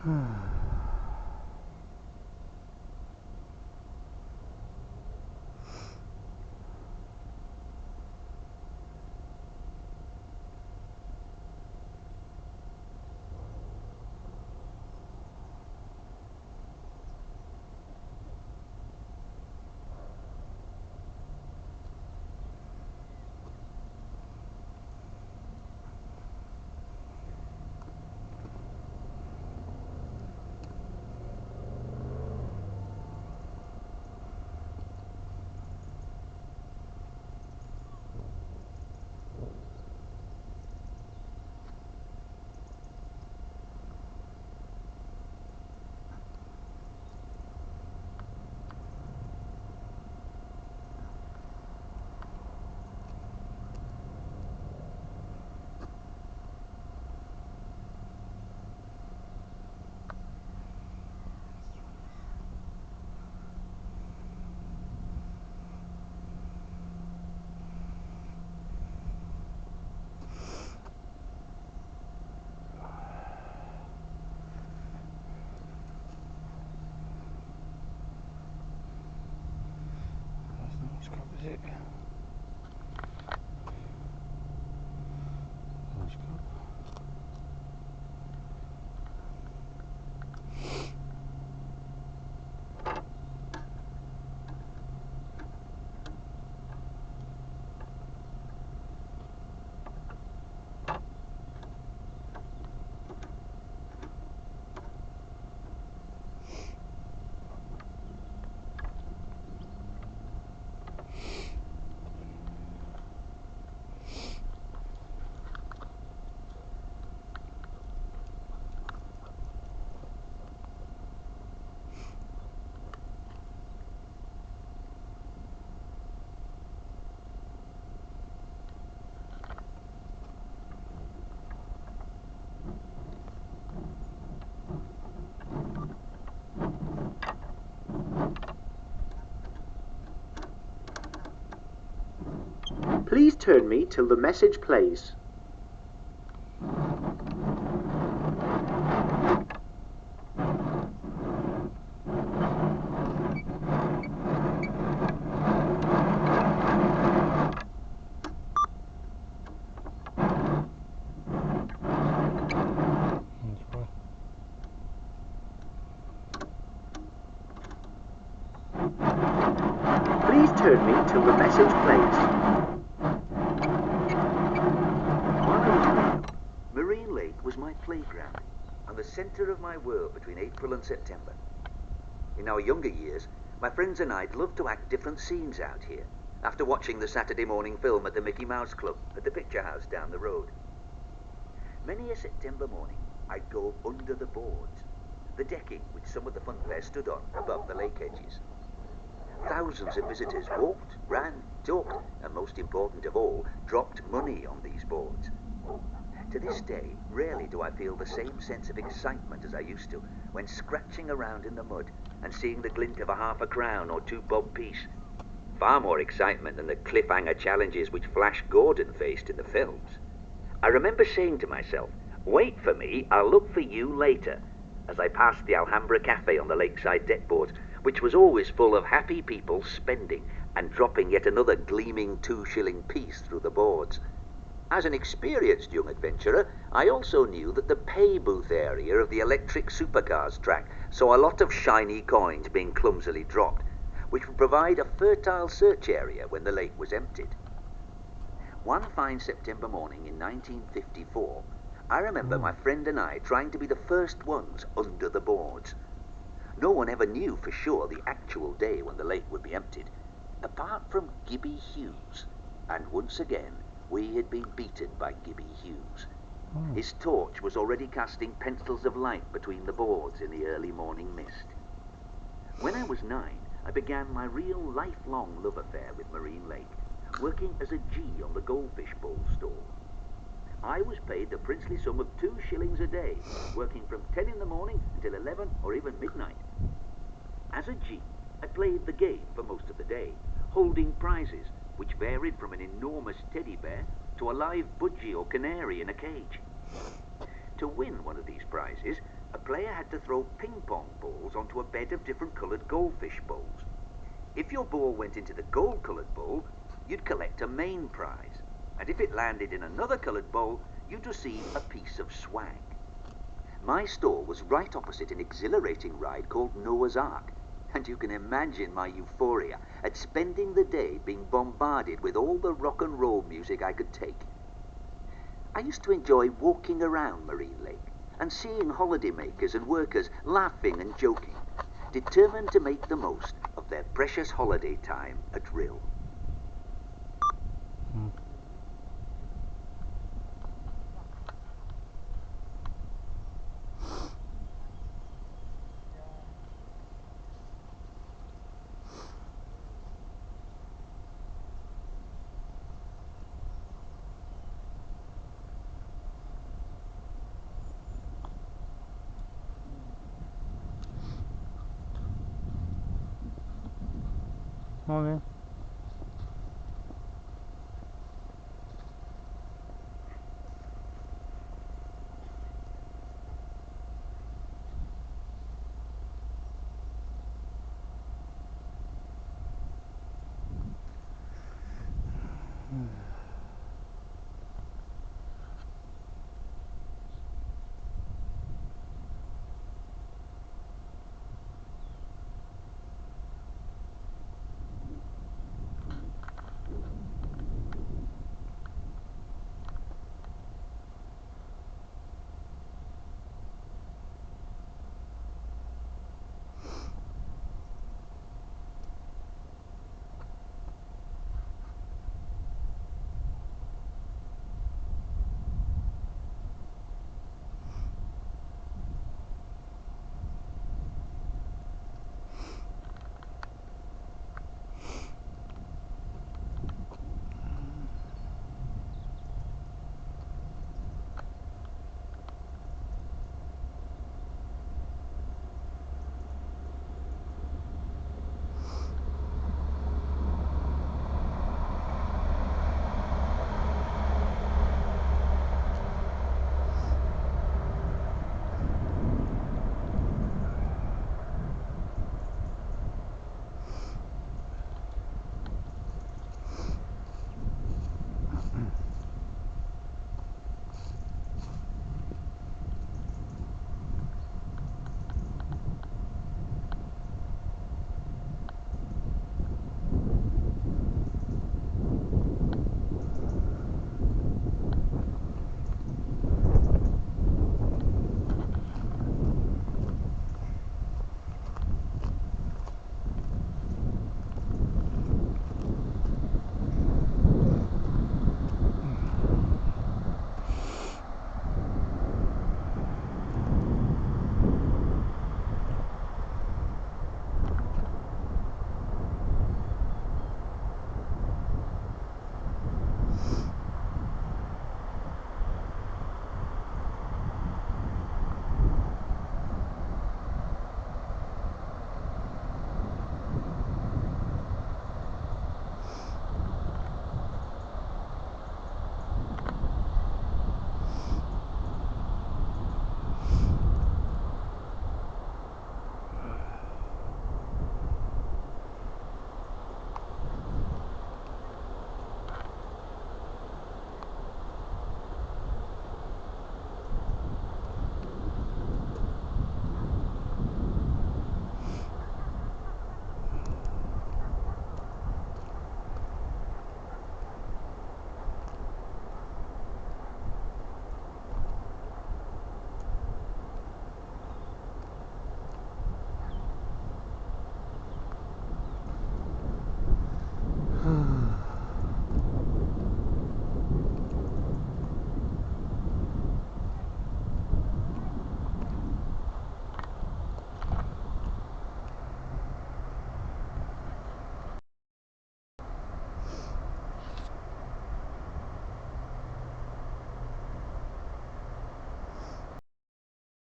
Is it? Let's go. Please turn me till the message plays. Please turn me till the message plays. Marine Lake was my playground and the centre of my world between April and September. In our younger years, my friends and I'd loved to act different scenes out here after watching the Saturday morning film at the Mickey Mouse Club at the Picture House down the road. Many a September morning, I'd go under the boards, the decking which some of the funfair stood on above the lake edges. Thousands of visitors walked, ran, talked, and most important of all, dropped money on these boards. To this day, rarely do I feel the same sense of excitement as I used to when scratching around in the mud and seeing the glint of a half a crown or 2 bob piece. Far more excitement than the cliffhanger challenges which Flash Gordon faced in the films. I remember saying to myself, "Wait for me, I'll look for you later," as I passed the Alhambra Cafe on the lakeside deckboard, which was always full of happy people spending and dropping yet another gleaming 2-shilling piece through the boards. As an experienced young adventurer, I also knew that the pay booth area of the electric supercars track saw a lot of shiny coins being clumsily dropped, which would provide a fertile search area when the lake was emptied. One fine September morning in 1954, I remember my friend and I trying to be the first ones under the boards. No one ever knew for sure the actual day when the lake would be emptied, apart from Gibby Hughes, and once again we had been beaten by Gibby Hughes. His torch was already casting pencils of light between the boards in the early morning mist. When I was 9, I began my real lifelong love affair with Marine Lake, working as a G on the goldfish bowl stall. I was paid the princely sum of 2 shillings a day, working from 10 in the morning until 11 or even midnight. As a G, I played the game for most of the day, holding prizes which varied from an enormous teddy bear to a live budgie or canary in a cage. To win one of these prizes, a player had to throw ping-pong balls onto a bed of different coloured goldfish bowls. If your ball went into the gold-coloured bowl, you'd collect a main prize, and if it landed in another coloured bowl, you'd receive a piece of swag. My store was right opposite an exhilarating ride called Noah's Ark, and you can imagine my euphoria at spending the day being bombarded with all the rock and roll music I could take. I used to enjoy walking around Marine Lake and seeing holidaymakers and workers laughing and joking, determined to make the most of their precious holiday time at Rhyl. Okay.